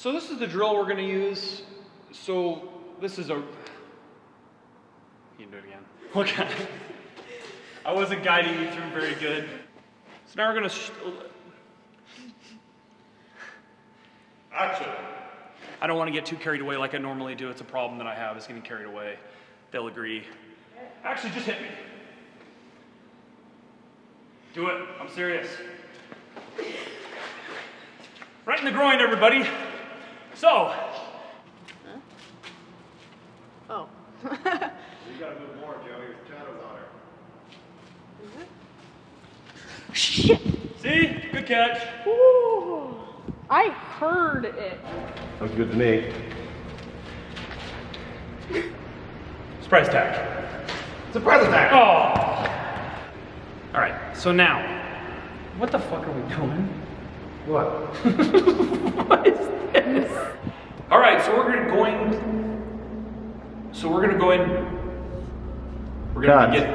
So this is the drill we're gonna use. So this is a, you can do it again. Okay. I wasn't guiding you through very good. So now we're gonna, Action. I don't wanna get too carried away like I normally do. It's a problem that I have, is getting carried away. They'll agree. Actually, just hit me. Do it, I'm serious. Right in the groin, everybody. So. Huh? Oh. You gotta move more, Joe. Your shadow's on her. Is it? Shit. See? Good catch. Ooh. I heard it. Sounds good to me. Surprise attack. Surprise attack! Oh! Alright, so now, what the fuck are we doing? What? What is this? Alright, so we're gonna go in. We're gonna get.